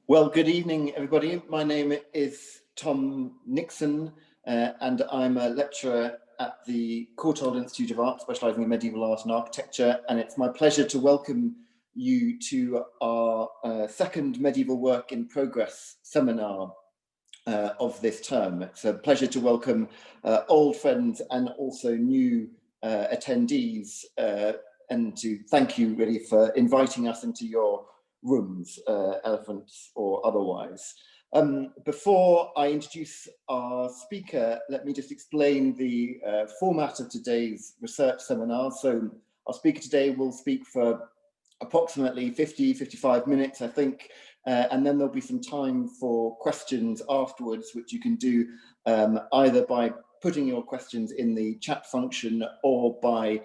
Well, good evening, everybody. My name is Tom Nixon, and I'm a lecturer at the Courtauld Institute of Art, specialising in medieval art and architecture. And it's my pleasure to welcome you to our second Medieval Work in Progress seminar of this term. It's a pleasure to welcome old friends and also new attendees, and to thank you really for inviting us into your rooms, elephants or otherwise. Before I introduce our speaker, let me just explain the format of today's research seminar. So our speaker today will speak for approximately 55 minutes, I think, and then there'll be some time for questions afterwards, which you can do either by putting your questions in the chat function or by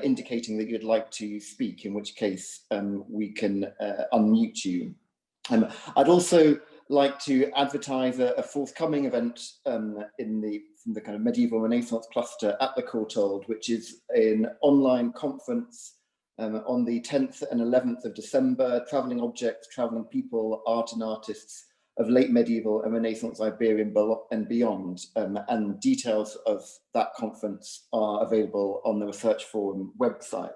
indicating that you'd like to speak, in which case we can unmute you. I'd also like to advertise a forthcoming event from the kind of medieval Renaissance cluster at the Courtauld, which is an online conference on the 10th and 11th of December, travelling objects, travelling people, art and artists of late medieval and Renaissance Iberian and beyond, and details of that conference are available on the Research Forum website.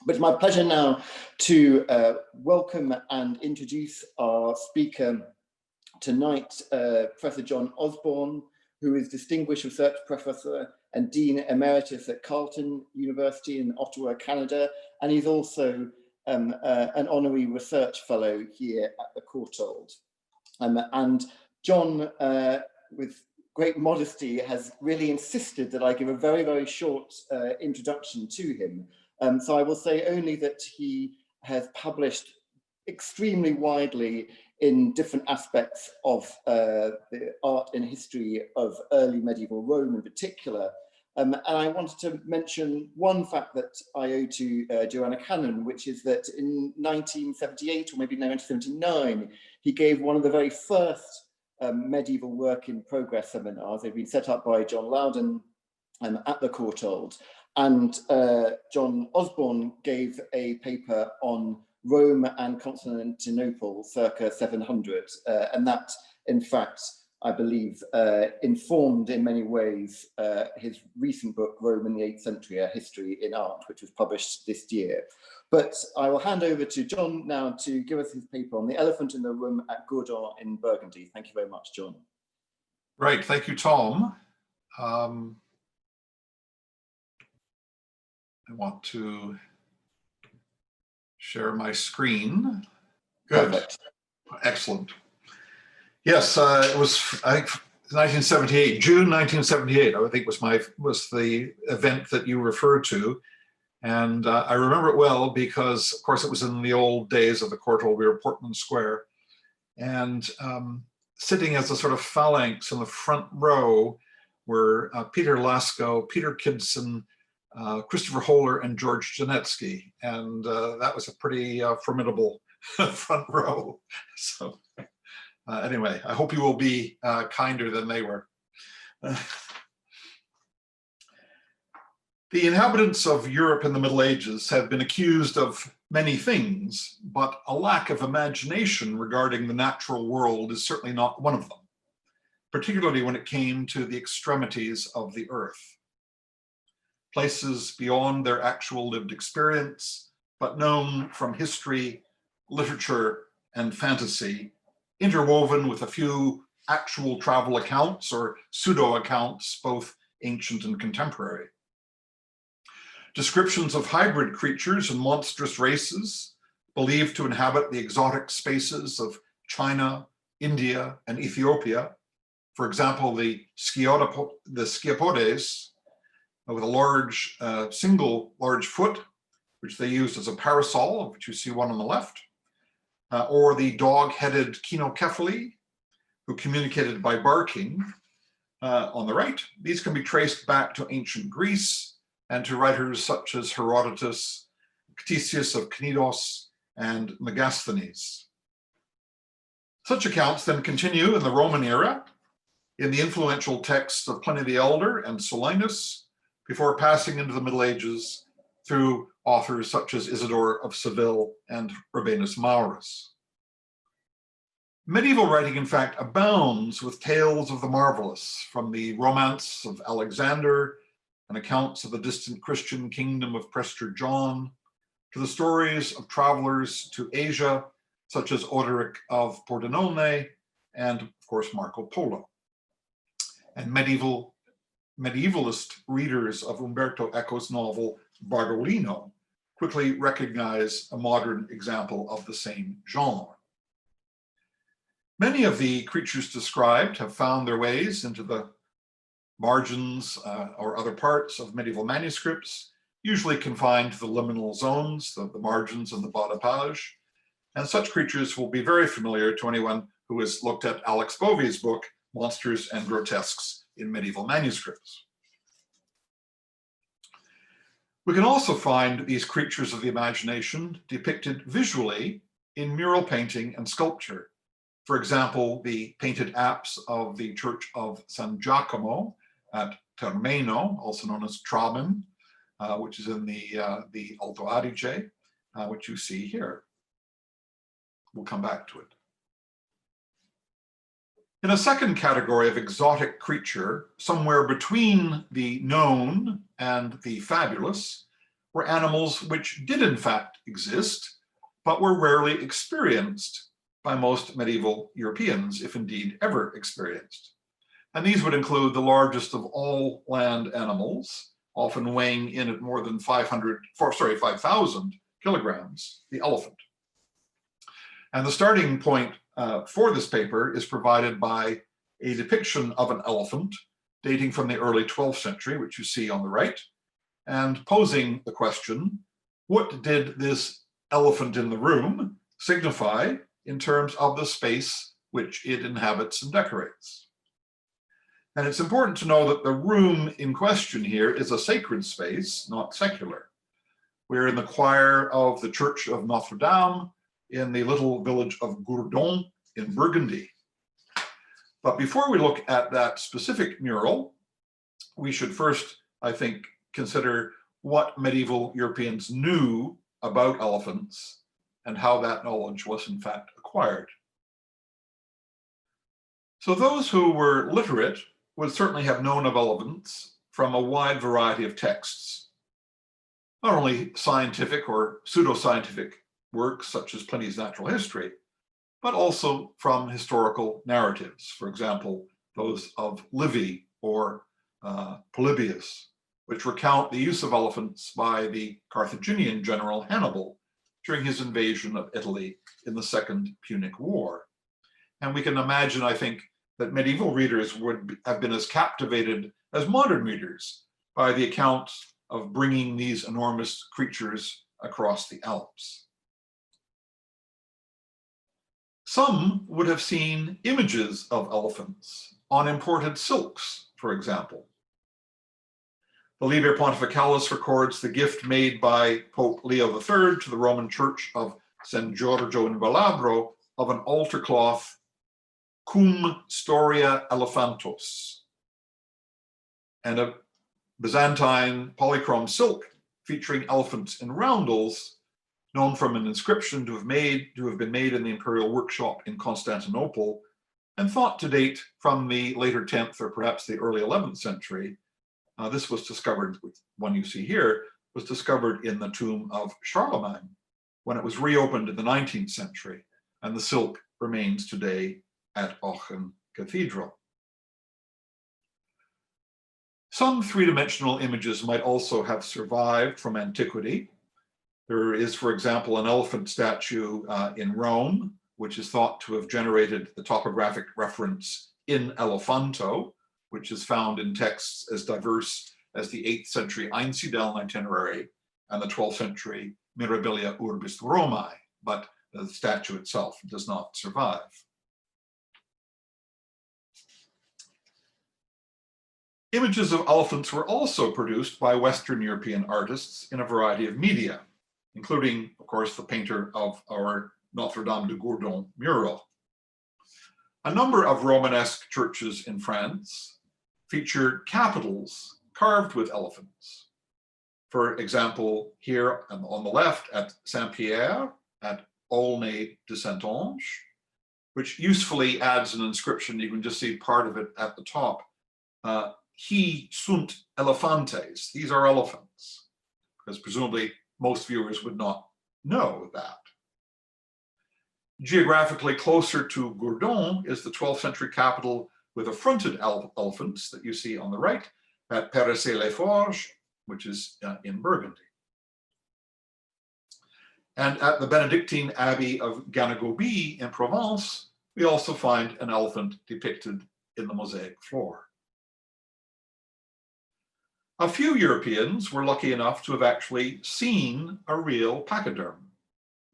But it's my pleasure now to welcome and introduce our speaker tonight, Professor John Osborne, who is Distinguished Research Professor and Dean Emeritus at Carleton University in Ottawa, Canada, and he's also an Honorary Research Fellow here at the Courtauld. And John, with great modesty, has really insisted that I give a very, very short introduction to him. So I will say only that he has published extremely widely in different aspects of the art and history of early medieval Rome in particular. And I wanted to mention one fact that I owe to Joanna Cannon, which is that in 1978 or maybe 1979, he gave one of the very first medieval work in progress seminars. They've been set up by John Loudon at the Courtauld. And John Osborne gave a paper on Rome and Constantinople circa 700. And that, in fact, I believe, informed in many ways his recent book, Rome in the 8th Century, A History in Art, which was published this year. But I will hand over to John now to give us his paper on the elephant in the room at Gourdon in Burgundy. Thank you very much, John. Right, thank you, Tom. I want to share my screen. Good. Perfect. Excellent. Yes, it was, I think, 1978, June 1978, I think was the event that you referred to. And I remember it well because, of course, it was in the old days of the Courtauld. We were Portman Square. And sitting as a sort of phalanx in the front row were Peter Lasko, Peter Kidson, Christopher Holer, and George Janetsky. And that was a pretty formidable front row. So. Anyway, I hope you will be kinder than they were. The inhabitants of Europe in the Middle Ages have been accused of many things, but a lack of imagination regarding the natural world is certainly not one of them, particularly when it came to the extremities of the earth. Places beyond their actual lived experience, but known from history, literature, and fantasy, interwoven with a few actual travel accounts or pseudo accounts, both ancient and contemporary. Descriptions of hybrid creatures and monstrous races believed to inhabit the exotic spaces of China, India, and Ethiopia. For example, the Sciapodes, with a large, single large foot, which they used as a parasol, of which you see one on the left. Or the dog-headed Kinocephali, who communicated by barking on the right. These can be traced back to ancient Greece and to writers such as Herodotus, Ctesias of Cnidos, and Megasthenes. Such accounts then continue in the Roman era, in the influential texts of Pliny the Elder and Solinus, before passing into the Middle Ages through authors such as Isidore of Seville and Rabanus Maurus. Medieval writing, in fact, abounds with tales of the marvelous, from the romance of Alexander and accounts of the distant Christian kingdom of Prester John, to the stories of travelers to Asia, such as Odoric of Pordenone, and of course Marco Polo. And medievalist readers of Umberto Eco's novel Bardolino quickly recognize a modern example of the same genre. Many of the creatures described have found their ways into the margins or other parts of medieval manuscripts, usually confined to the liminal zones, the margins and the bas de page. And such creatures will be very familiar to anyone who has looked at Alex Bovey's book, Monsters and Grotesques in Medieval Manuscripts. We can also find these creatures of the imagination depicted visually in mural painting and sculpture. For example, the painted apse of the Church of San Giacomo at Termeno, also known as Tramen, which is in the Alto Adige, which you see here. We'll come back to it. In a second category of exotic creature, somewhere between the known and the fabulous, were animals which did in fact exist, but were rarely experienced by most medieval Europeans, if indeed ever experienced. And these would include the largest of all land animals, often weighing in at more than 5,000 kilograms, the elephant. And the starting point for this paper is provided by a depiction of an elephant dating from the early 12th century, which you see on the right, and posing the question, what did this elephant in the room signify in terms of the space which it inhabits and decorates? And it's important to know that the room in question here is a sacred space, not secular. We're in the choir of the Church of Notre-Dame in the little village of Gourdon in Burgundy. But before we look at that specific mural, we should first, I think, consider what medieval Europeans knew about elephants and how that knowledge was in fact acquired. So those who were literate would certainly have known of elephants from a wide variety of texts, not only scientific or pseudoscientific works such as Pliny's Natural History, but also from historical narratives, for example, those of Livy or Polybius, which recount the use of elephants by the Carthaginian general Hannibal during his invasion of Italy in the Second Punic War. And we can imagine, I think, that medieval readers would have been as captivated as modern readers by the account of bringing these enormous creatures across the Alps. Some would have seen images of elephants on imported silks, for example. The Liber Pontificalis records the gift made by Pope Leo III to the Roman Church of San Giorgio in Velabro of an altar cloth cum storia elephantos, and a Byzantine polychrome silk featuring elephants in roundels, known from an inscription to have been made in the imperial workshop in Constantinople, and thought to date from the later 10th or perhaps the early 11th century. This was discovered, one you see here, was discovered in the tomb of Charlemagne when it was reopened in the 19th century, and the silk remains today at Aachen Cathedral. Some three-dimensional images might also have survived from antiquity. There is, for example, an elephant statue in Rome, which is thought to have generated the topographic reference in Elephanto, which is found in texts as diverse as the 8th century Einsiedeln itinerary and the 12th century Mirabilia Urbis Romae, but the statue itself does not survive. Images of elephants were also produced by Western European artists in a variety of media, including, of course, the painter of our Notre-Dame de Gourdon mural. A number of Romanesque churches in France featured capitals carved with elephants. For example, here on the left at Saint-Pierre, at Aulnay de Saintonge, which usefully adds an inscription. You can just see part of it at the top. He sunt elefantes. These are elephants, because presumably most viewers would not know that. Geographically closer to Gourdon is the 12th century capital with affronted elephants that you see on the right at Périssé-les-Forges, which is in Burgundy. And at the Benedictine Abbey of Ganagobie in Provence, we also find an elephant depicted in the mosaic floor. A few Europeans were lucky enough to have actually seen a real pachyderm,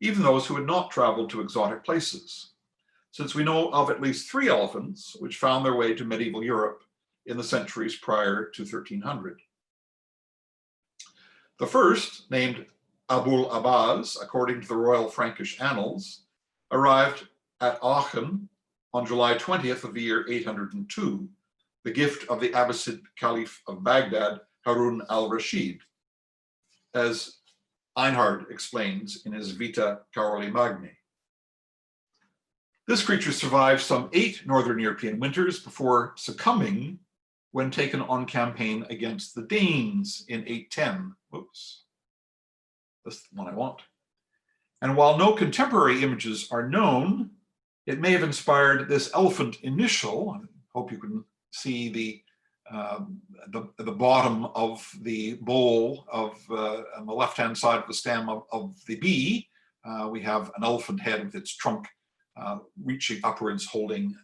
even those who had not traveled to exotic places, since we know of at least 3 elephants which found their way to medieval Europe in the centuries prior to 1300. The first, named Abul Abbas, according to the Royal Frankish Annals, arrived at Aachen on July 20th of the year 802, the gift of the Abbasid Caliph of Baghdad, Harun al-Rashid, as Einhard explains in his Vita Caroli Magni. This creature survived some 8 Northern European winters before succumbing when taken on campaign against the Danes in 810. Oops, that's the one I want. And while no contemporary images are known, it may have inspired this elephant initial. I hope you can see the bottom of the bowl of on the left-hand side of the stem of the bee. We have an elephant head with its trunk reaching upwards, holding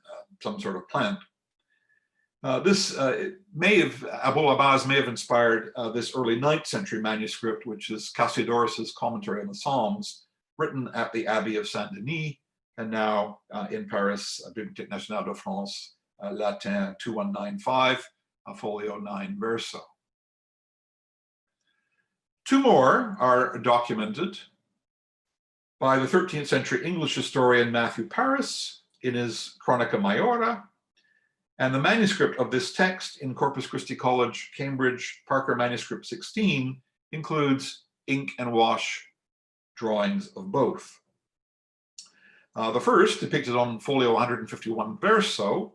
some sort of plant. Abul Abbas may have inspired this early 9th century manuscript, which is Cassiodorus's commentary on the Psalms, written at the Abbey of Saint-Denis, and now in Paris, Bibliothèque Nationale de France, Latin 2195, folio 9 verso. 2 more are documented by the 13th century English historian Matthew Paris in his Chronica Maiora, and the manuscript of this text in Corpus Christi College, Cambridge, Parker Manuscript 16, includes ink and wash drawings of both. The first, depicted on folio 151 verso,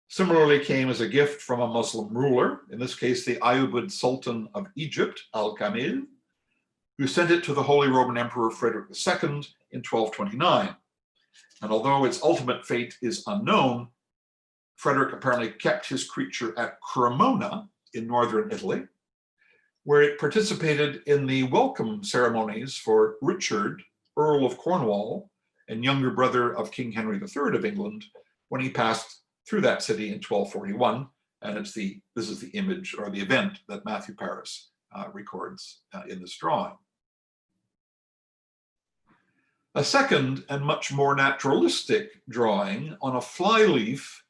similarly came as a gift from a Muslim ruler, in this case the Ayyubid Sultan of Egypt, Al-Kamil, who sent it to the Holy Roman Emperor Frederick II in 1229. And although its ultimate fate is unknown, Frederick apparently kept his creature at Cremona in northern Italy, where it participated in the welcome ceremonies for Richard, Earl of Cornwall, and younger brother of King Henry III of England, when he passed through that city in 1241. And this is the image or the event that Matthew Paris records in this drawing. A second and much more naturalistic drawing on a flyleaf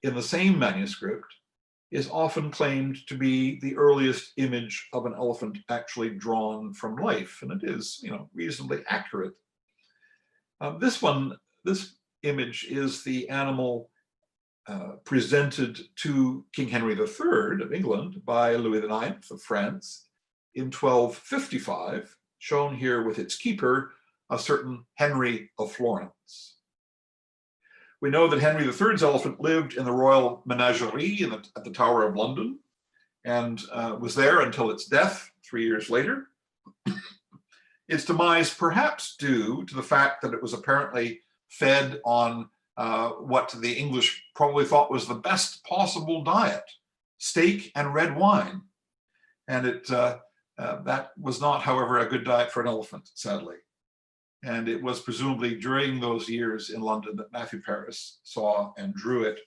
in the same manuscript is often claimed to be the earliest image of an elephant actually drawn from life, and it is, reasonably accurate. This image is the animal presented to King Henry III of England by Louis IX of France in 1255, shown here with its keeper, a certain Henry of Florence. We know that Henry III's elephant lived in the royal menagerie at the Tower of London and was there until its death 3 years later. Its demise perhaps due to the fact that it was apparently fed on what the English probably thought was the best possible diet, steak and red wine. And that was not, however, a good diet for an elephant, sadly. And it was presumably during those years in London that Matthew Paris saw and drew it.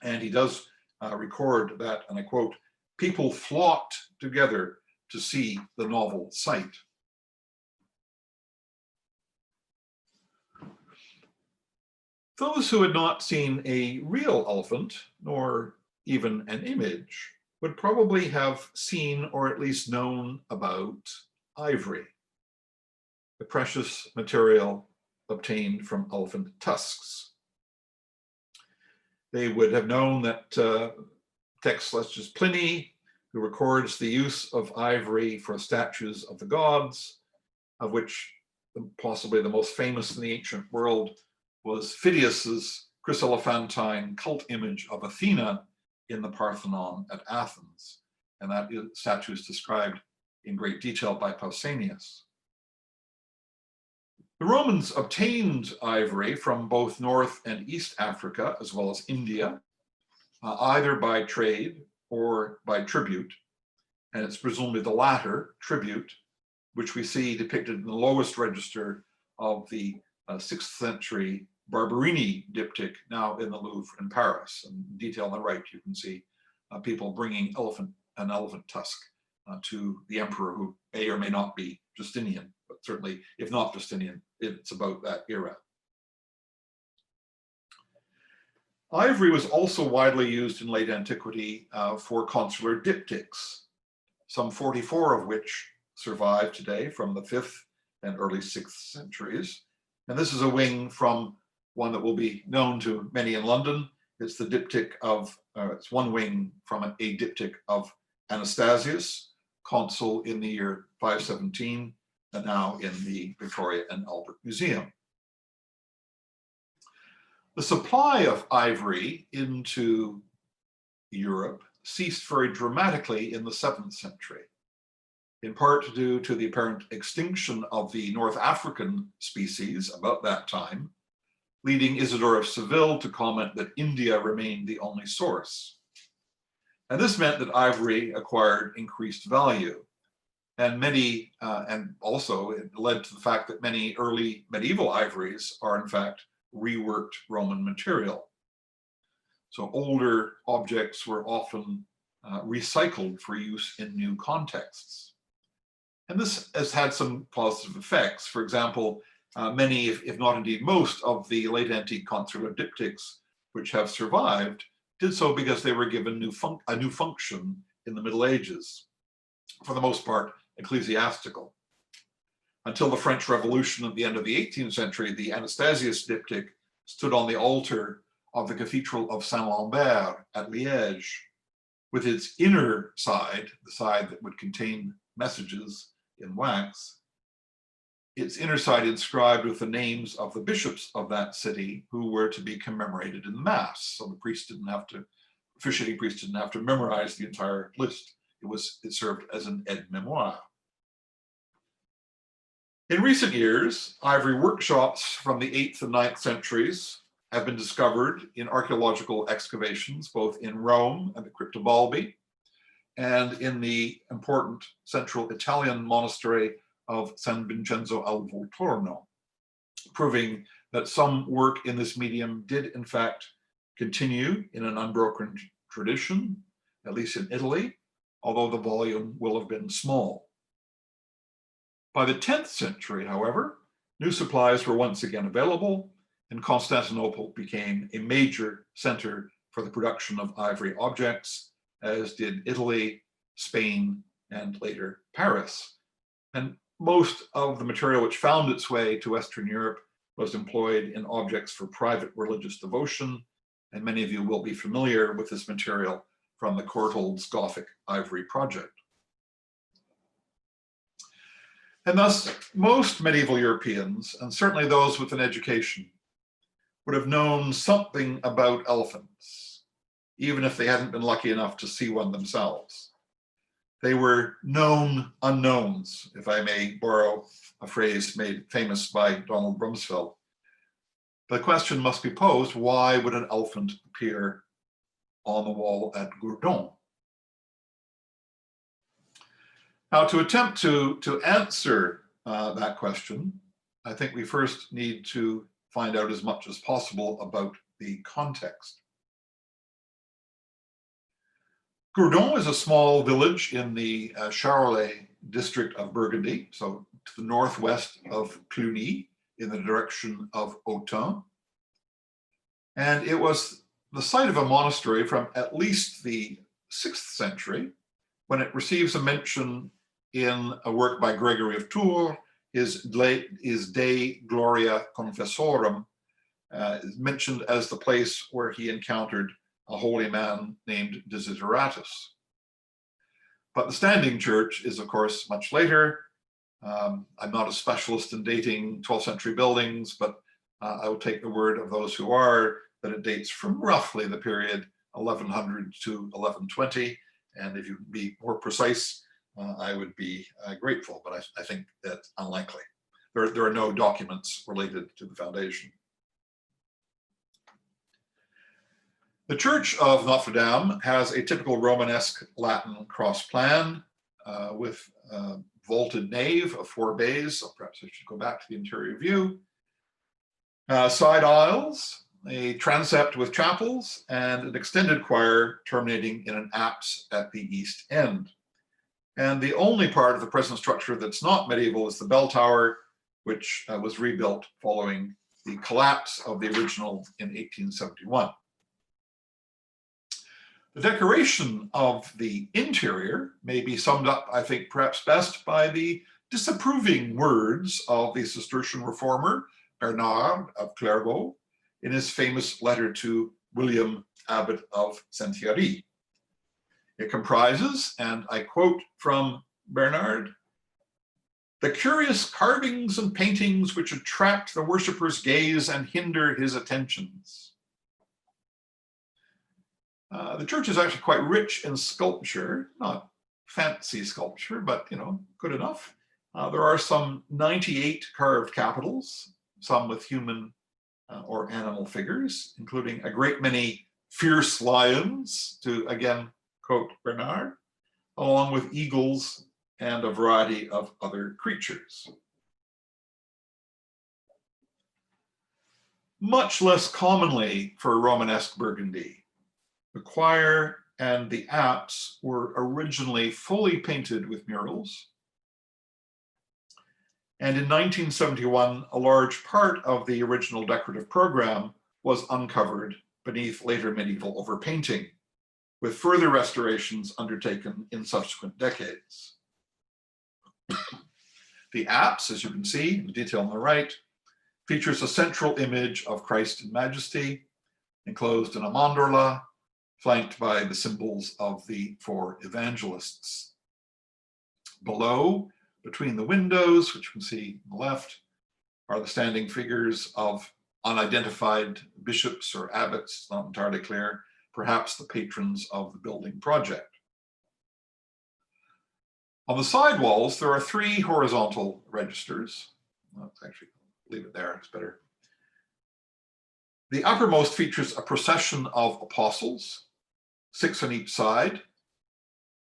And he does record that, and I quote, "People flocked together to see the novel sight." Those who had not seen a real elephant, nor even an image, would probably have seen or at least known about ivory, the precious material obtained from elephant tusks. They would have known that texts such as Pliny, who records the use of ivory for statues of the gods, of which possibly the most famous in the ancient world was Phidias's chryselephantine cult image of Athena in the Parthenon at Athens. And that statue is described in great detail by Pausanias. The Romans obtained ivory from both North and East Africa, as well as India, either by trade or by tribute. And it's presumably the latter, tribute, which we see depicted in the lowest register of the 6th century Barberini diptych, now in the Louvre in Paris. And in detail on the right, you can see people bringing an elephant tusk to the emperor, who may or may not be Justinian, but certainly, if not Justinian, it's about that era. Ivory was also widely used in late antiquity for consular diptychs, some 44 of which survive today from the 5th and early 6th centuries. And this is a wing from one that will be known to many in London. It's the diptych of, it's one wing from a diptych of Anastasius, consul in the year 517, and now in the Victoria and Albert Museum. The supply of ivory into Europe ceased very dramatically in the 7th century, in part due to the apparent extinction of the North African species about that time, leading Isidore of Seville to comment that India remained the only source. And this meant that ivory acquired increased value. And and also it led to the fact that many early medieval ivories are in fact reworked Roman material. So older objects were often recycled for use in new contexts. And this has had some positive effects. For example, many, if not indeed most, of the late antique consular diptychs which have survived did so because they were given a new function in the Middle Ages, for the most part ecclesiastical. Until the French Revolution at the end of the 18th century, the Anastasius diptych stood on the altar of the Cathedral of Saint-Lambert at Liège, with its inner side, the side that would contain messages in wax, its inner side inscribed with the names of the bishops of that city who were to be commemorated in the Mass. So the priest didn't have to, officiating priest didn't have to memorize the entire list. It served as an aide-mémoire. In recent years, ivory workshops from the 8th and 9th centuries have been discovered in archaeological excavations, both in Rome and the Crypta Balbi, and in the important central Italian monastery of San Vincenzo al Volturno, proving that some work in this medium did in fact continue in an unbroken tradition, at least in Italy, although the volume will have been small. By the 10th century, however, new supplies were once again available, and Constantinople became a major center for the production of ivory objects, as did Italy, Spain, and later Paris. And most of the material which found its way to Western Europe was employed in objects for private religious devotion, and many of you will be familiar with this material from the Courtaulds Gothic Ivory Project. And thus, most medieval Europeans, and certainly those with an education, would have known something about elephants, even if they hadn't been lucky enough to see one themselves. They were known unknowns, if I may borrow a phrase made famous by Donald Rumsfeld. The question must be posed, why would an elephant appear on the wall at Gourdon? Now, to attempt to answer that question, I think we first need to find out as much as possible about the context. Gourdon is a small village in the Charolais district of Burgundy, so to the northwest of Cluny, in the direction of Autun. And it was the site of a monastery from at least the 6th century, when it receives a mention in a work by Gregory of Tours, his De Gloria Confessorum, is mentioned as the place where he encountered a holy man named Desideratus. But the standing church is, of course, much later. I'm not a specialist in dating 12th century buildings, but I will take the word of those who are that it dates from roughly the period 1100 to 1120. And if you can be more precise, I would be grateful, but I think that's unlikely. There are no documents related to the foundation. The Church of Notre-Dame has a typical Romanesque Latin cross plan with a vaulted nave of 4 bays. So perhaps I should go back to the interior view. Side aisles, a transept with chapels, and an extended choir terminating in an apse at the east end. And the only part of the present structure that's not medieval is the bell tower, which was rebuilt following the collapse of the original in 1871. The decoration of the interior may be summed up, I think, perhaps best by the disapproving words of the Cistercian reformer, Bernard of Clairvaux, in his famous letter to William, Abbot of Saint-Thierry. It comprises, and I quote from Bernard, "the curious carvings and paintings which attract the worshipper's gaze and hinder his attentions." The church is actually quite rich in sculpture, not fancy sculpture, but good enough. There are some 98 carved capitals, some with human or animal figures, including a great many fierce lions, to again quote Bernard, along with eagles and a variety of other creatures. Much less commonly for Romanesque Burgundy, the choir and the apse were originally fully painted with murals. And in 1971, a large part of the original decorative program was uncovered beneath later medieval overpainting, with further restorations undertaken in subsequent decades. The apse, as you can see, the detail on the right, features a central image of Christ in majesty, enclosed in a mandorla, flanked by the symbols of the 4 evangelists. Below, between the windows, which you can see on the left, are the standing figures of unidentified bishops or abbots, not entirely clear, perhaps the patrons of the building project. On the side walls, there are 3 horizontal registers. Let's actually leave it there, it's better. The uppermost features a procession of apostles, 6 on each side,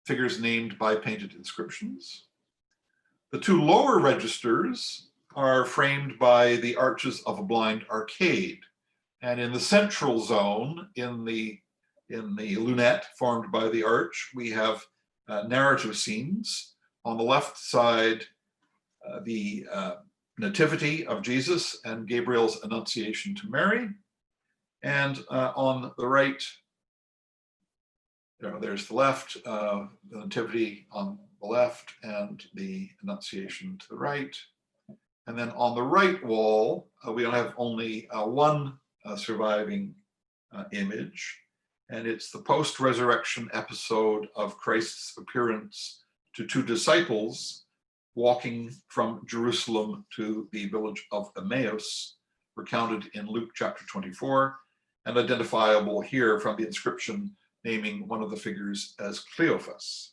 figures named by painted inscriptions. The 2 lower registers are framed by the arches of a blind arcade. And in the central zone, in the lunette formed by the arch, we have narrative scenes. On the left side, the Nativity of Jesus and Gabriel's Annunciation to Mary. And on the right, there's the left, the Nativity on the left and the Annunciation to the right. And then on the right wall, we have only one surviving image, and it's the post-resurrection episode of Christ's appearance to 2 disciples walking from Jerusalem to the village of Emmaus, recounted in Luke chapter 24, and identifiable here from the inscription naming one of the figures as Cleophas.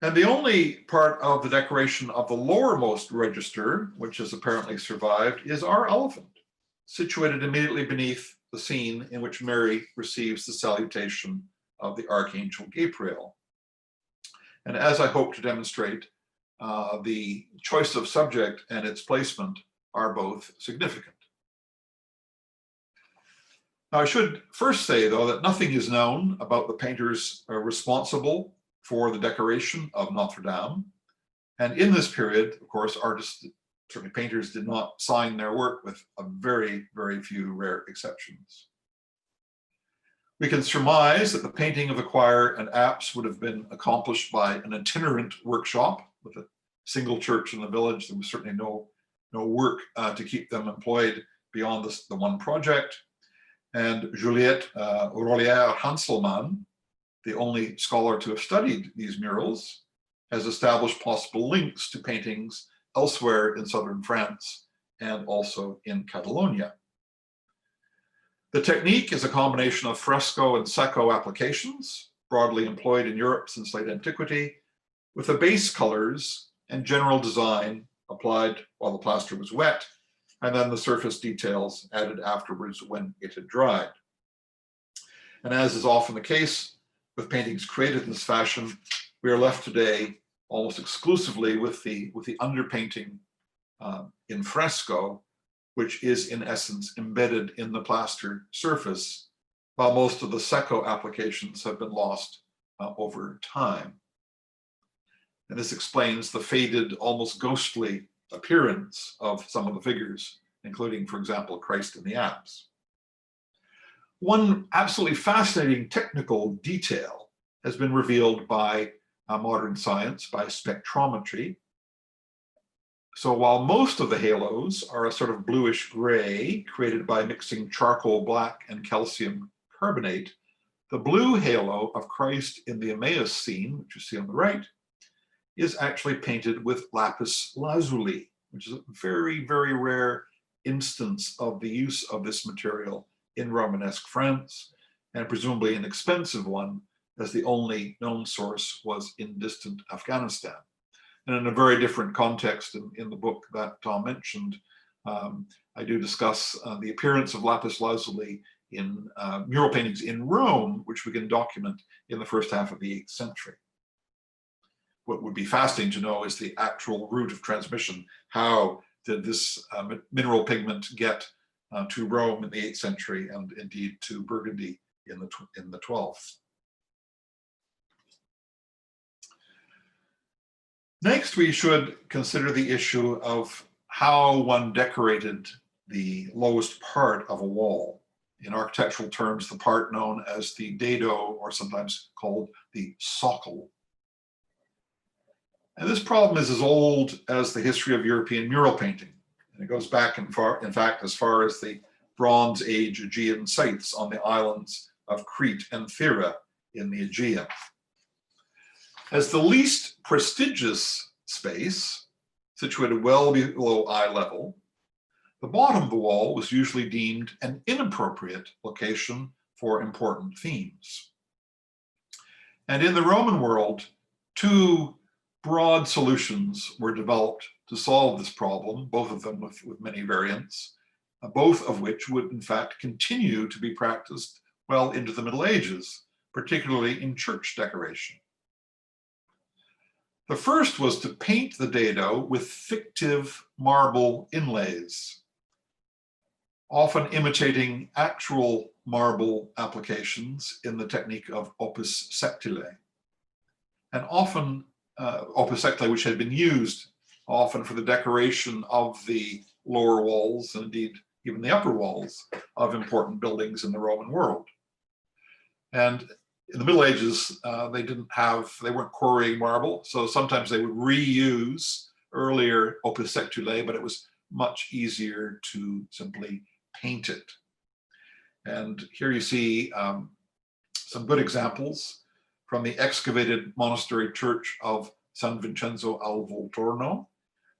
And the only part of the decoration of the lowermost register, which has apparently survived, is our elephant, situated immediately beneath the scene in which Mary receives the salutation of the archangel Gabriel. And as I hope to demonstrate, the choice of subject and its placement are both significant. Now, I should first say, though, that nothing is known about the painters responsible for the decoration of Notre-Dame. And in this period, of course, artists, certainly painters, did not sign their work, with a very, very few rare exceptions. We can surmise that the painting of the choir and apse would have been accomplished by an itinerant workshop. With a single church in the village, there was certainly no work to keep them employed beyond the one project. And Juliette Rollière-Hanselmann, the only scholar to have studied these murals, has established possible links to paintings elsewhere in southern France and also in Catalonia. The technique is a combination of fresco and secco applications, broadly employed in Europe since late antiquity, with the base colors and general design applied while the plaster was wet, and then the surface details added afterwards when it had dried. And as is often the case with paintings created in this fashion, we are left today almost exclusively with the underpainting in fresco, which is in essence embedded in the plaster surface, while most of the secco applications have been lost over time. And this explains the faded, almost ghostly appearance of some of the figures, including, for example, Christ in the apse. One absolutely fascinating technical detail has been revealed by modern science, by spectrometry. So while most of the halos are a sort of bluish gray created by mixing charcoal black and calcium carbonate, the blue halo of Christ in the Emmaus scene, which you see on the right, is actually painted with lapis lazuli, which is a very, very rare instance of the use of this material in Romanesque France, and presumably an expensive one, as the only known source was in distant Afghanistan. And in a very different context in the book that Tom mentioned, I do discuss the appearance of lapis lazuli in mural paintings in Rome, which we can document in the first half of the 8th century. What would be fascinating to know is the actual route of transmission. How did this mineral pigment get to Rome in the 8th century and indeed to Burgundy in the 12th? Next, we should consider the issue of how one decorated the lowest part of a wall. In architectural terms, the part known as the dado, or sometimes called the socle. And this problem is as old as the history of European mural painting. And it goes back in fact, as far as the Bronze Age Aegean sites on the islands of Crete and Thera in the Aegean. As the least prestigious space, situated well below eye level, the bottom of the wall was usually deemed an inappropriate location for important themes. And in the Roman world, two broad solutions were developed to solve this problem, both of them with many variants, both of which would in fact continue to be practiced well into the Middle Ages, particularly in church decoration. The first was to paint the dado with fictive marble inlays, often imitating actual marble applications in the technique of opus sectile, and often opus sectile, which had been used often for the decoration of the lower walls and indeed even the upper walls of important buildings in the Roman world. And in the Middle Ages, they weren't quarrying marble, so sometimes they would reuse earlier opus sectile, but it was much easier to simply paint it. And here you see some good examples from the excavated monastery church of San Vincenzo al Volturno,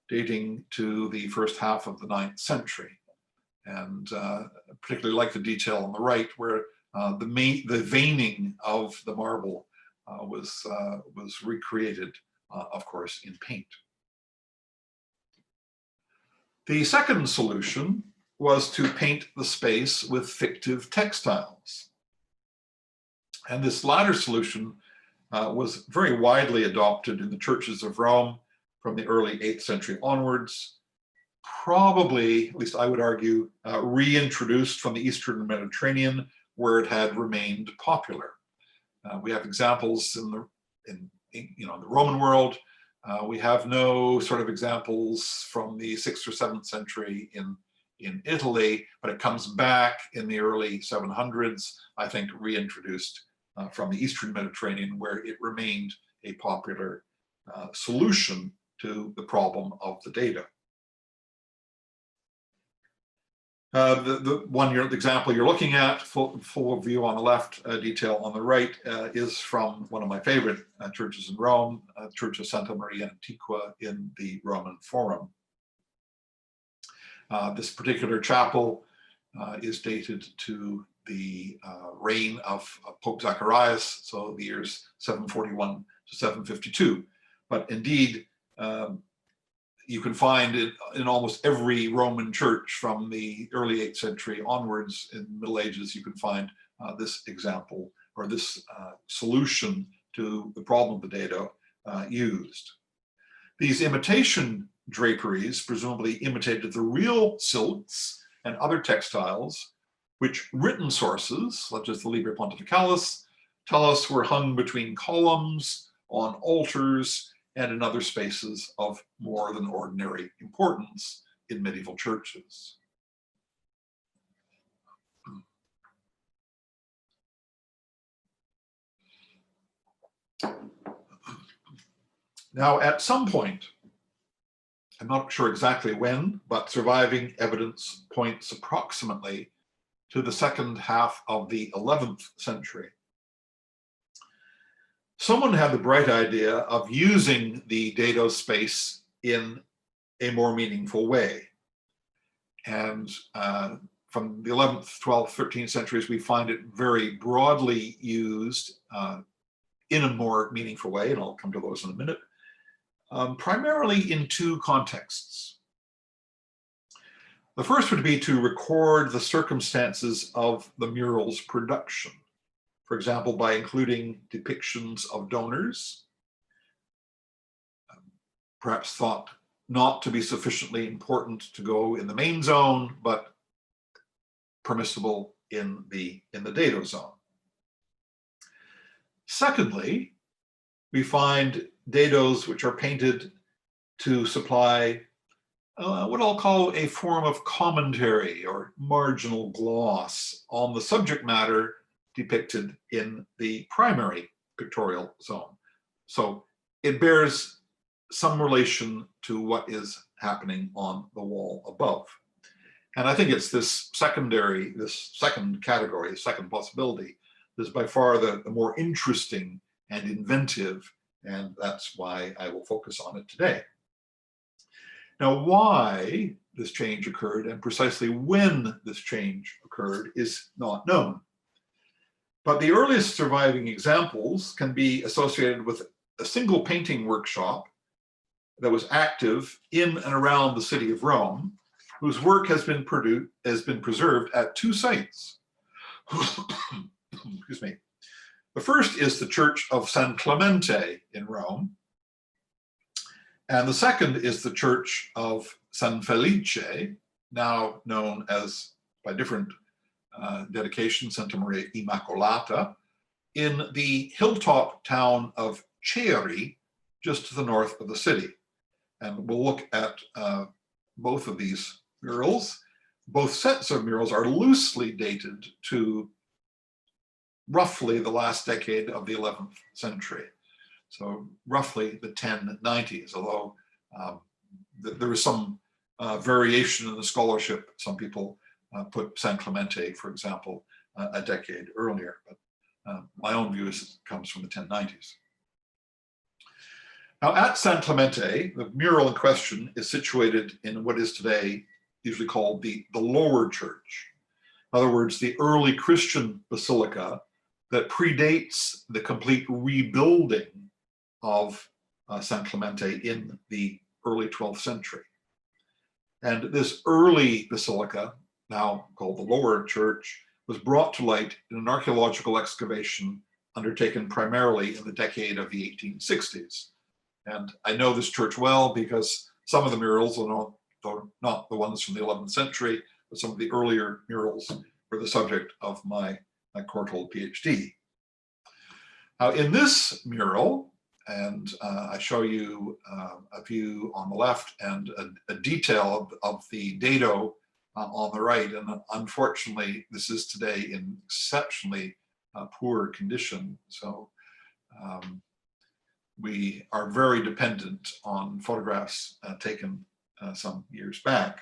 dating to the first half of the 9th century. And particularly like the detail on the right, where the veining of the marble was recreated, of course, in paint. The second solution was to paint the space with fictive textiles. And this latter solution was very widely adopted in the churches of Rome from the early 8th century onwards, probably, at least I would argue, reintroduced from the Eastern Mediterranean, where it had remained popular. We have examples in the Roman world. We have no sort of examples from the 6th or 7th century in Italy, but it comes back in the early 700s, I think reintroduced from the Eastern Mediterranean, where it remained a popular solution to the problem of the dado. The example you're looking at, full view on the left, detail on the right, is from one of my favorite churches in Rome, Church of Santa Maria Antiqua in the Roman Forum. This particular chapel is dated to the reign of Pope Zacharias, so the years 741 to 752. But indeed, you can find it in almost every Roman church from the early 8th century onwards. In the Middle Ages, you can find this example or this solution to the problem of the dado used. These imitation draperies presumably imitated the real silks and other textiles, which written sources, such as the Liber Pontificalis, tell us were hung between columns, on altars, and in other spaces of more than ordinary importance in medieval churches. Now, at some point, I'm not sure exactly when, but surviving evidence points approximately to the second half of the 11th century. Someone had the bright idea of using the dado space in a more meaningful way. And from the 11th, 12th, 13th centuries, we find it very broadly used in a more meaningful way, and I'll come to those in a minute, primarily in two contexts. The first would be to record the circumstances of the mural's production. For example, by including depictions of donors, perhaps thought not to be sufficiently important to go in the main zone, but permissible in the dado zone. Secondly, we find dados which are painted to supply what I'll call a form of commentary or marginal gloss on the subject matter depicted in the primary pictorial zone. So it bears some relation to what is happening on the wall above. And I think it's this second category, second possibility, is by far the more interesting and inventive, and that's why I will focus on it today. Now, why this change occurred and precisely when this change occurred is not known. But the earliest surviving examples can be associated with a single painting workshop that was active in and around the city of Rome, whose work has been preserved at two sites. Excuse me. The first is the Church of San Clemente in Rome, and the second is the Church of San Felice, now known as, by different dedication, Santa Maria Immacolata, in the hilltop town of Chieri, just to the north of the city. And we'll look at both of these murals. Both sets of murals are loosely dated to roughly the last decade of the 11th century. So roughly the 1090s, although there is some variation in the scholarship. Some people put San Clemente, for example, a decade earlier, but my own view is it comes from the 1090s. Now at San Clemente, the mural in question is situated in what is today usually called the lower church. In other words, the early Christian basilica that predates the complete rebuilding of San Clemente in the early 12th century. And this early basilica, now called the lower church, was brought to light in an archaeological excavation undertaken primarily in the decade of the 1860s. And I know this church well because some of the murals, although not the ones from the 11th century, but some of the earlier murals were the subject of my courthold PhD. Now in this mural, and I show you a view on the left and a detail of the dado on the right. And unfortunately, this is today in exceptionally poor condition. So we are very dependent on photographs taken some years back.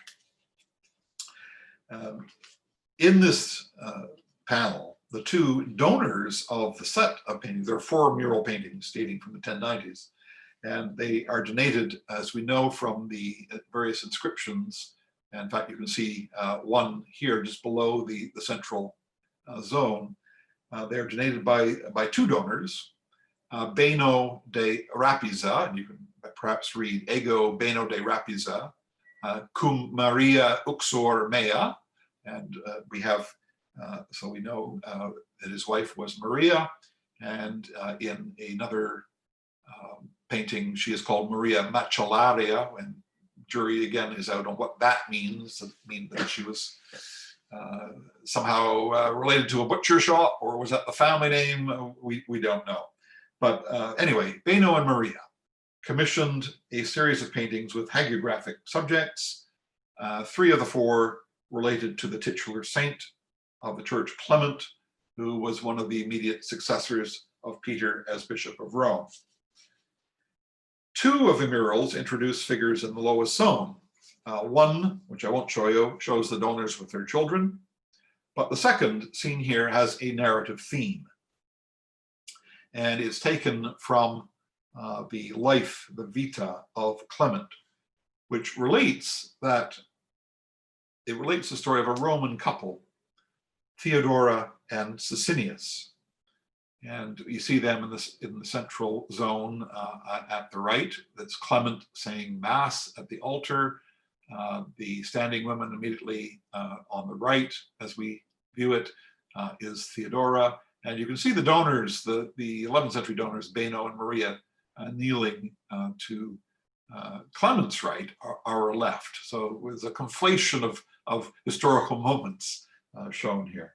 In this panel, the two donors of the set of paintings, there are 4 mural paintings dating from the 1090s, and they are donated, as we know from the various inscriptions. And in fact, you can see one here just below the central zone. They are donated by 2 donors, Beno de Rapiza, and you can perhaps read Ego Beno de Rapiza, cum Maria uxor mea, and we have, so we know that his wife was Maria, and in another painting, she is called Maria Macellaria, and jury again is out on what that means. Does it mean that she was somehow related to a butcher shop, or was that the family name? We don't know. But anyway, Beno and Maria commissioned a series of paintings with hagiographic subjects. 3 of the 4 related to the titular saint of the church, Clement, who was one of the immediate successors of Peter as Bishop of Rome. 2 of the murals introduce figures in the lowest zone. One, which I won't show you, shows the donors with their children, but the second, seen here, has a narrative theme. And it's taken from the life, the vita of Clement, which relates the story of a Roman couple, Theodora and Sicinius. And you see them in the central zone at the right. That's Clement saying Mass at the altar. The standing women immediately on the right, as we view it, is Theodora. And you can see the donors, the 11th century donors, Beno and Maria, kneeling to Clement's right, our left. So there's a conflation of historical moments shown here.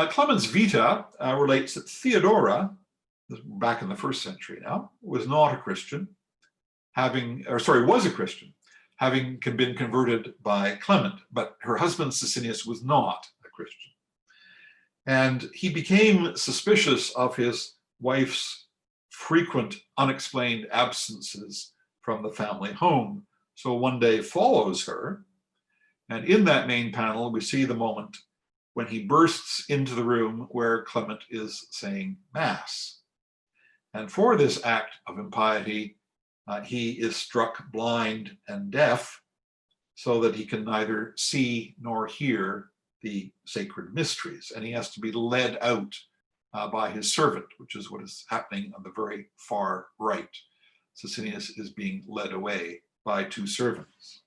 Clement's Vita relates that Theodora, back in the 1st century now, was not a Christian, was a Christian, having been converted by Clement, but her husband Sicinius was not a Christian. And he became suspicious of his wife's frequent unexplained absences from the family home. So one day follows her. And in that main panel, we see the moment when he bursts into the room where Clement is saying Mass. And for this act of impiety, he is struck blind and deaf so that he can neither see nor hear the sacred mysteries. And he has to be led out by his servant, which is what is happening on the very far right. Sicinius is being led away by 2 servants.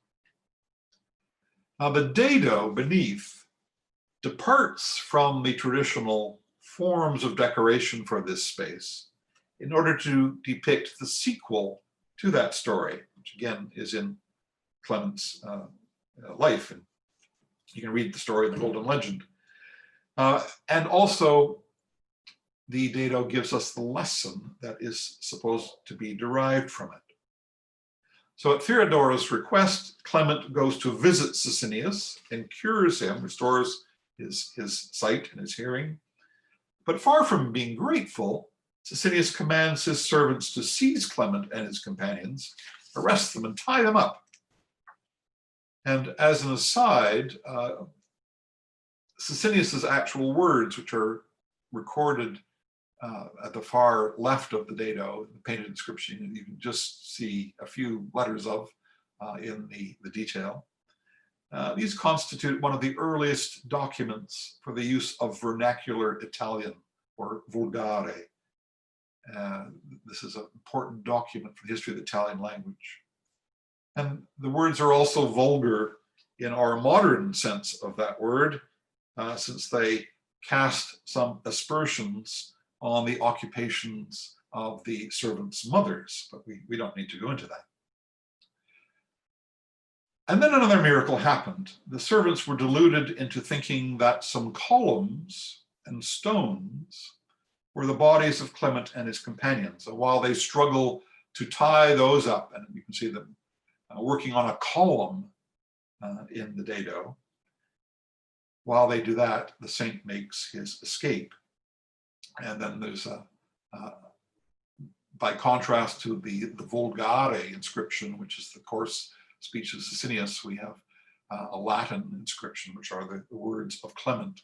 Now the dado beneath departs from the traditional forms of decoration for this space in order to depict the sequel to that story, which again is in Clement's life. And you can read the story in the Golden Legend. And also, the dado gives us the lesson that is supposed to be derived from it. So at Theodora's request, Clement goes to visit Sicinius and cures him, restores his sight and his hearing. But far from being grateful, Sicinius commands his servants to seize Clement and his companions, arrest them, and tie them up. And as an aside, Sicinius's actual words, which are recorded at the far left of the dado, the painted inscription, you can just see a few letters of in the detail. These constitute one of the earliest documents for the use of vernacular Italian, or volgare. This is an important document for the history of the Italian language. And the words are also vulgar in our modern sense of that word, since they cast some aspersions on the occupations of the servants' mothers, but we don't need to go into that. And then another miracle happened. The servants were deluded into thinking that some columns and stones were the bodies of Clement and his companions. And while they struggle to tie those up, and you can see them working on a column in the dado, while they do that, the saint makes his escape. And then there's by contrast to the Vulgare inscription, which is the coarse speech of Sicinius, we have a Latin inscription, which are the words of Clement.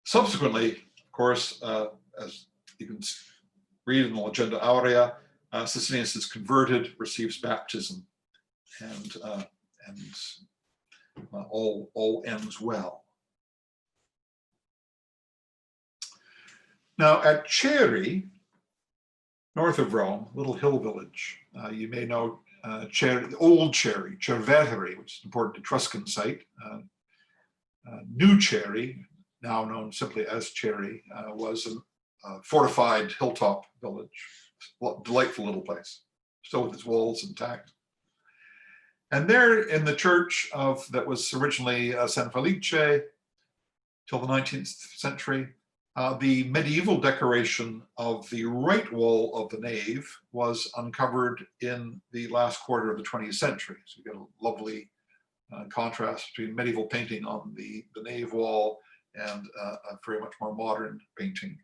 Subsequently, of course, as you can read in the Legenda Aurea, Sisinnius is converted, receives baptism, and all ends well. Now at Chieri, north of Rome, little hill village, you may know Old Chieri, Cerveteri, which is an important Etruscan site. New Chieri, now known simply as Chieri, was a fortified hilltop village, delightful little place, still with its walls intact. And there in the church that was originally San Felice till the 19th century, the medieval decoration of the right wall of the nave was uncovered in the last quarter of the 20th century. So you get a lovely contrast between medieval painting on the nave wall and a very much more modern painting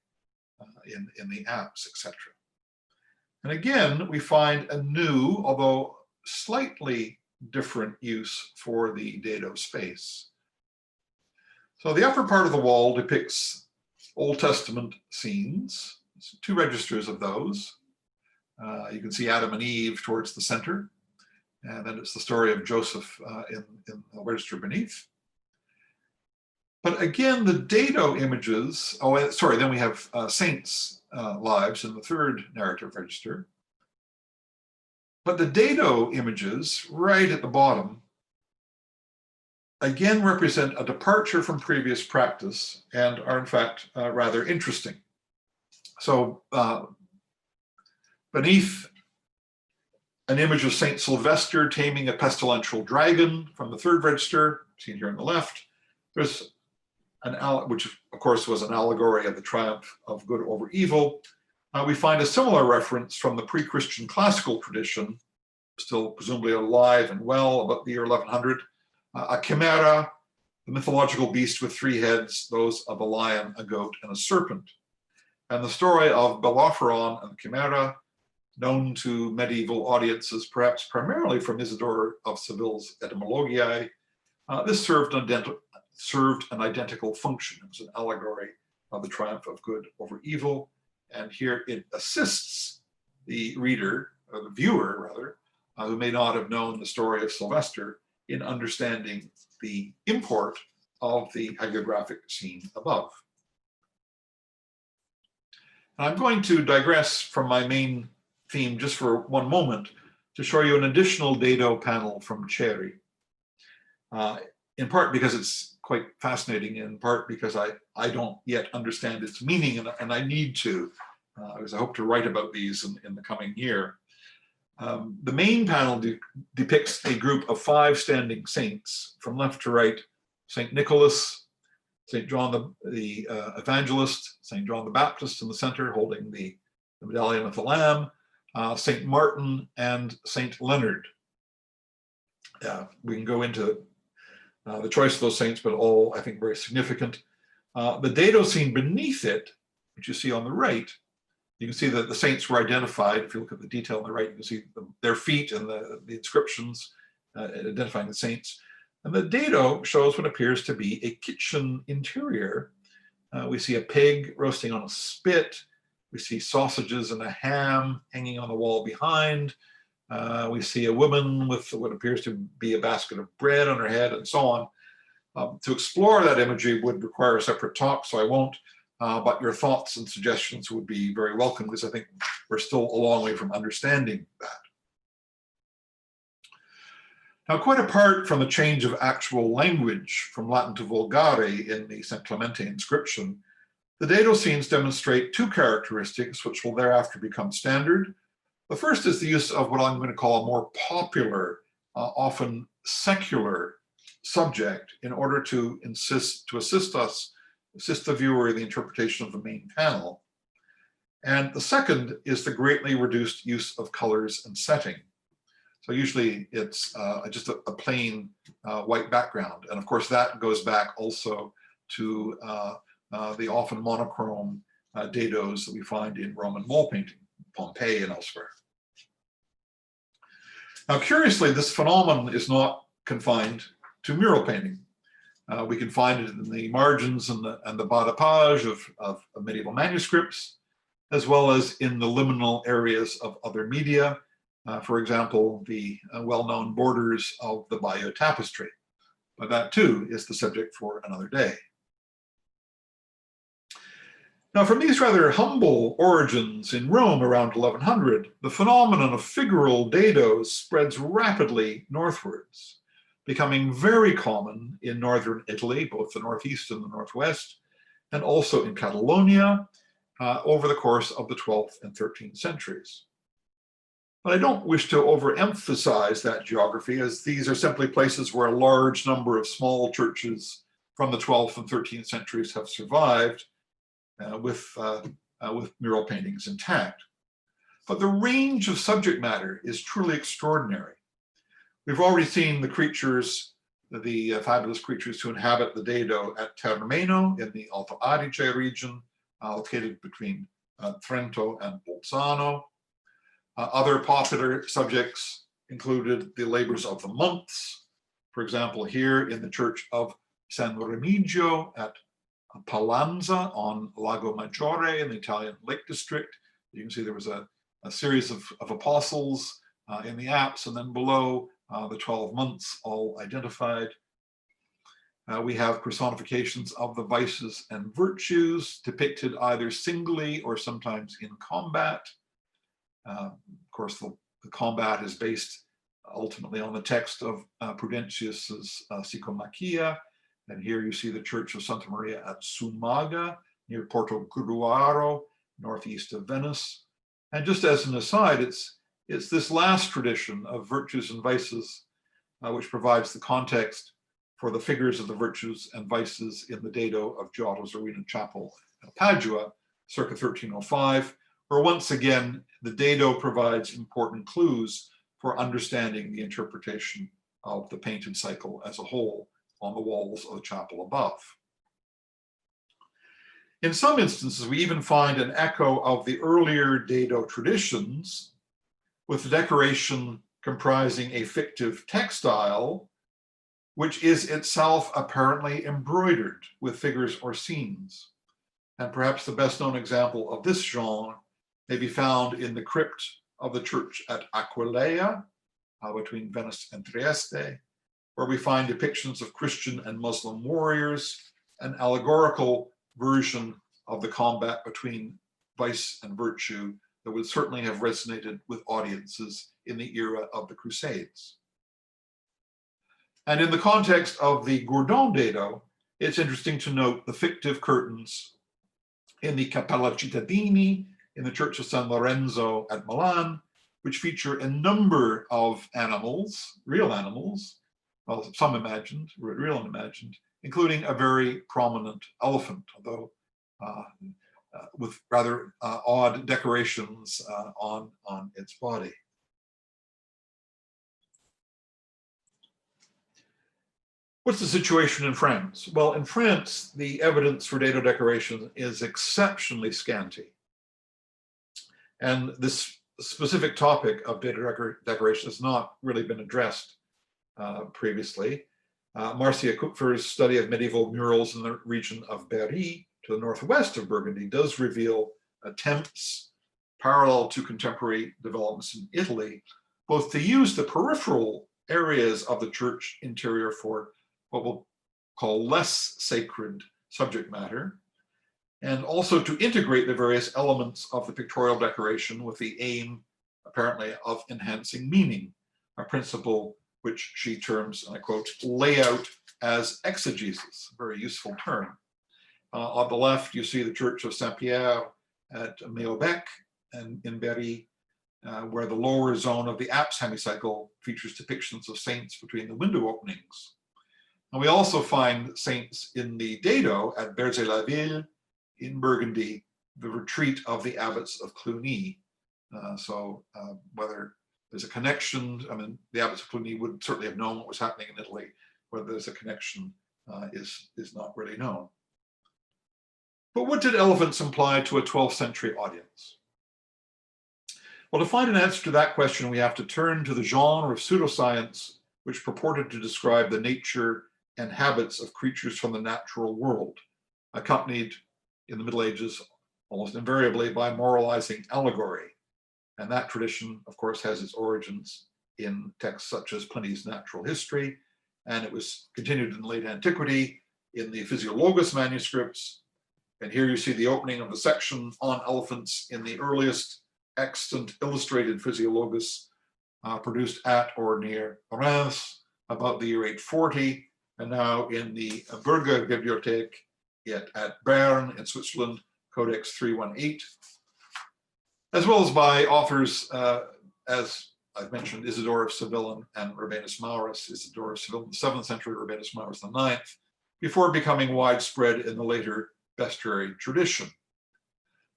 in the apse, etc. And again, we find a new, although slightly different use for the dado space. So the upper part of the wall depicts Old Testament scenes. There's 2 registers of those. You can see Adam and Eve towards the center, and then it's the story of Joseph in the register beneath. But again, the dado images, then we have saints' lives in the 3rd narrative register. But the dado images right at the bottom again represent a departure from previous practice and are in fact rather interesting. So beneath an image of Saint Sylvester taming a pestilential dragon from the 3rd register, seen here on the left, there's which of course was an allegory of the triumph of good over evil. We find a similar reference from the pre-Christian classical tradition, still presumably alive and well, about the year 1100. A chimera, the mythological beast with 3 heads, those of a lion, a goat, and a serpent. And the story of Bellerophon and the chimera, known to medieval audiences, perhaps primarily from Isidore of Seville's Etymologiae, this served an identical function. It was an allegory of the triumph of good over evil. And here it assists the reader, or the viewer rather, who may not have known the story of Sylvester, in understanding the import of the hagiographic scene above. And I'm going to digress from my main theme just for one moment to show you an additional dado panel from Chieri, in part because it's quite fascinating, in part because I don't yet understand its meaning, and I need to, because I hope to write about these in the coming year. The main panel depicts a group of 5 standing saints from left to right: St. Nicholas, St. John the Evangelist, St. John the Baptist in the center holding the medallion of the Lamb, St. Martin, and St. Leonard. We can go into the choice of those saints, but all I think very significant. The dado scene beneath it, which you see on the right, you can see that the saints were identified. If you look at the detail on the right, you can see their feet and the inscriptions identifying the saints. And the dado shows what appears to be a kitchen interior. We see a pig roasting on a spit. We see sausages and a ham hanging on the wall behind. We see a woman with what appears to be a basket of bread on her head, and so on. To explore that imagery would require a separate talk, so I won't. But your thoughts and suggestions would be very welcome, because I think we're still a long way from understanding that. Now, quite apart from the change of actual language from Latin to Vulgare in the St. Clemente inscription, the dado scenes demonstrate 2 characteristics which will thereafter become standard. The first is the use of what I'm going to call a more popular, often secular subject in order to assist the viewer in the interpretation of the main panel. And the second is the greatly reduced use of colors and setting. So usually it's just a plain white background. And of course that goes back also to the often monochrome dados that we find in Roman wall painting, Pompeii and elsewhere. Now, curiously, this phenomenon is not confined to mural painting. We can find it in the margins and the bas de page of medieval manuscripts, as well as in the liminal areas of other media. For example, the well-known borders of the Bayeux tapestry. But that too is the subject for another day. Now, from these rather humble origins in Rome around 1100, the phenomenon of figural dados spreads rapidly northwards, becoming very common in northern Italy, both the northeast and the northwest, and also in Catalonia over the course of the 12th and 13th centuries. But I don't wish to overemphasize that geography, as these are simply places where a large number of small churches from the 12th and 13th centuries have survived with mural paintings intact. But the range of subject matter is truly extraordinary. We've already seen the creatures, the fabulous creatures who inhabit the dado at Termeno in the Alto Adige region, located between Trento and Bolzano. Other popular subjects included the labors of the monks. For example, here in the church of San Remigio at Palanza on Lago Maggiore in the Italian Lake District. You can see there was a series of apostles in the apse, and then below the 12 months all identified. We have personifications of the vices and virtues depicted either singly or sometimes in combat. Of course, the combat is based ultimately on the text of Prudentius's Sycomachia. And here you see the Church of Santa Maria at Sumaga, near Porto Gruaro, northeast of Venice. And just as an aside, it's this last tradition of virtues and vices which provides the context for the figures of the virtues and vices in the dado of Giotto's Arena Chapel at Padua, circa 1305, where once again, the dado provides important clues for understanding the interpretation of the painted cycle as a whole on the walls of the chapel above. In some instances, we even find an echo of the earlier dado traditions, with the decoration comprising a fictive textile, which is itself apparently embroidered with figures or scenes. And perhaps the best known example of this genre may be found in the crypt of the church at Aquileia, between Venice and Trieste, where we find depictions of Christian and Muslim warriors, an allegorical version of the combat between vice and virtue that would certainly have resonated with audiences in the era of the Crusades. And in the context of the Gourdon dado, it's interesting to note the fictive curtains in the Cappella Cittadini in the Church of San Lorenzo at Milan, which feature a number of animals, real animals, well, some imagined, real and imagined, including a very prominent elephant, although with rather odd decorations on its body. What's the situation in France? Well, in France, the evidence for dado decoration is exceptionally scanty. And this specific topic of dado decoration has not really been addressed previously. Marcia Kupfer's study of medieval murals in the region of Berry to the northwest of Burgundy does reveal attempts parallel to contemporary developments in Italy, both to use the peripheral areas of the church interior for what we'll call less sacred subject matter, and also to integrate the various elements of the pictorial decoration with the aim, apparently, of enhancing meaning, a principle which she terms, and I quote, layout as exegesis, a very useful term. On the left, you see the Church of Saint-Pierre at Méaubec and in Berry, where the lower zone of the apse hemicycle features depictions of saints between the window openings. And we also find saints in the dado at Berzay-la-Ville in Burgundy, the retreat of the abbots of Cluny. Whether there's a connection, I mean, the abbots of Cluny would certainly have known what was happening in Italy. Whether there's a connection is not really known. But what did elephants imply to a 12th century audience? Well, to find an answer to that question, we have to turn to the genre of pseudoscience which purported to describe the nature and habits of creatures from the natural world, accompanied in the Middle Ages almost invariably by moralizing allegory. And that tradition, of course, has its origins in texts such as Pliny's Natural History, and it was continued in late antiquity in the Physiologus manuscripts. And here you see the opening of the section on elephants in the earliest extant illustrated Physiologus produced at or near Reims about the year 840, and now in the Burgerbibliothek at Bern in Switzerland, Codex 318, as well as by authors, as I've mentioned, Isidore of Seville and Rabanus Maurus, Isidore of Seville in the 7th century, Rabanus Maurus the 9th, before becoming widespread in the later Bestiary tradition.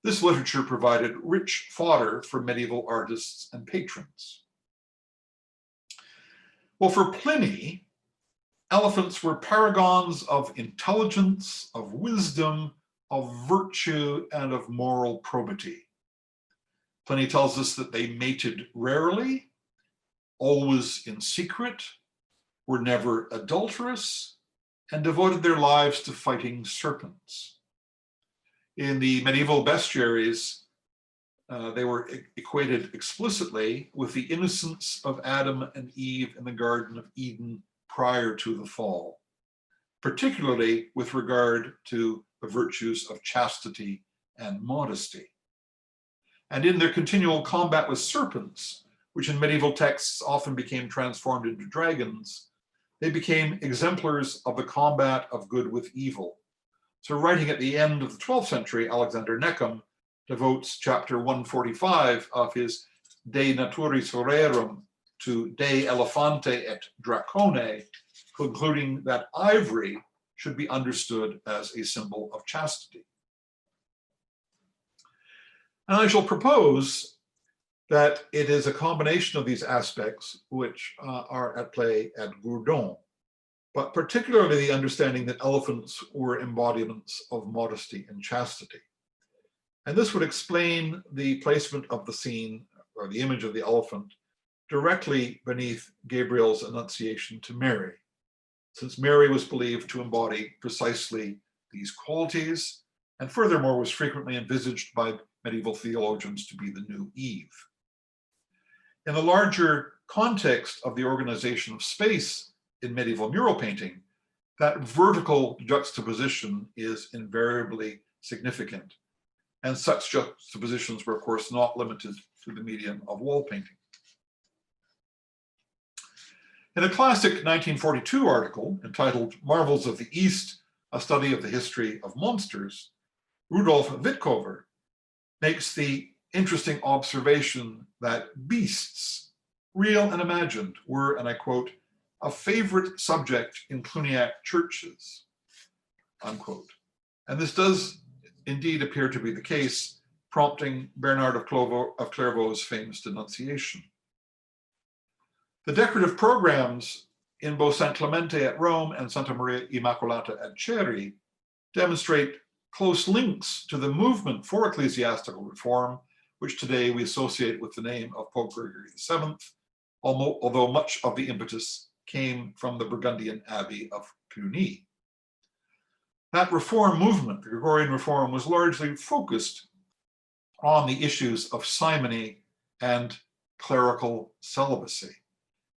This literature provided rich fodder for medieval artists and patrons. Well, for Pliny, elephants were paragons of intelligence, of wisdom, of virtue, and of moral probity. Pliny tells us that they mated rarely, always in secret, were never adulterous, and devoted their lives to fighting serpents. In the medieval bestiaries, they were equated explicitly with the innocence of Adam and Eve in the Garden of Eden prior to the fall, particularly with regard to the virtues of chastity and modesty. And in their continual combat with serpents, which in medieval texts often became transformed into dragons, they became exemplars of the combat of good with evil. So writing at the end of the 12th century, Alexander Neckham devotes chapter 145 of his De Naturis Rerum to De Elephante et Dracone, concluding that ivory should be understood as a symbol of chastity. And I shall propose that it is a combination of these aspects which are at play at Gourdon, but particularly the understanding that elephants were embodiments of modesty and chastity. And this would explain the placement of the scene, or the image of the elephant, directly beneath Gabriel's Annunciation to Mary, since Mary was believed to embody precisely these qualities, and furthermore was frequently envisaged by medieval theologians to be the new Eve. In the larger context of the organization of space in medieval mural painting, that vertical juxtaposition is invariably significant. And such juxtapositions were, of course, not limited to the medium of wall painting. In a classic 1942 article entitled Marvels of the East, A Study of the History of Monsters, Rudolf Wittkower makes the interesting observation that beasts, real and imagined, were, and I quote, a favorite subject in Cluniac churches, unquote. And this does indeed appear to be the case, prompting Bernard of Clairvaux's famous denunciation. The decorative programs in both San Clemente at Rome and Santa Maria Immacolata at Chieri demonstrate close links to the movement for ecclesiastical reform, which today we associate with the name of Pope Gregory VII, although much of the impetus came from the Burgundian Abbey of Cluny. That reform movement, the Gregorian reform, was largely focused on the issues of simony and clerical celibacy.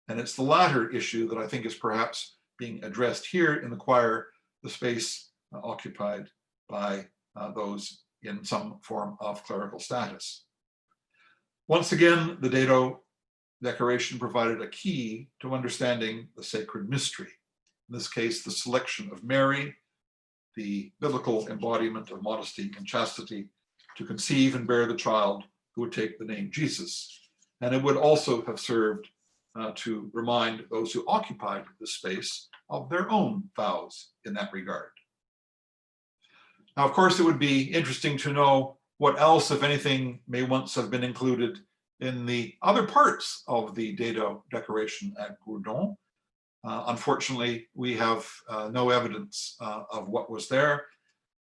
And it's the latter issue that I think is perhaps being addressed here in the choir, the space occupied by those in some form of clerical status. Once again, the dado decoration provided a key to understanding the sacred mystery. In this case, the selection of Mary, the biblical embodiment of modesty and chastity, to conceive and bear the child who would take the name Jesus. And it would also have served to remind those who occupied the space of their own vows in that regard. Now, of course, it would be interesting to know what else, if anything, may once have been included in the other parts of the dado decoration at Gourdon. Unfortunately, we have no evidence of what was there,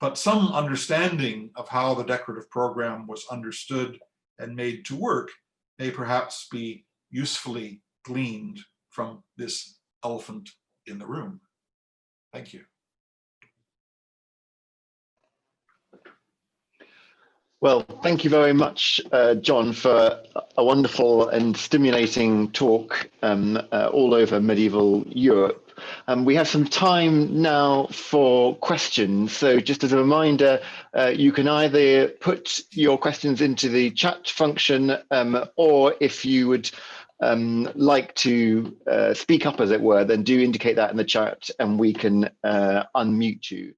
but some understanding of how the decorative program was understood and made to work may perhaps be usefully gleaned from this elephant in the room. Thank you. Well, thank you very much, John, for a wonderful and stimulating talk all over medieval Europe. We have some time now for questions. So just as a reminder, you can either put your questions into the chat function, or if you would like to speak up, as it were, then do indicate that in the chat and we can unmute you.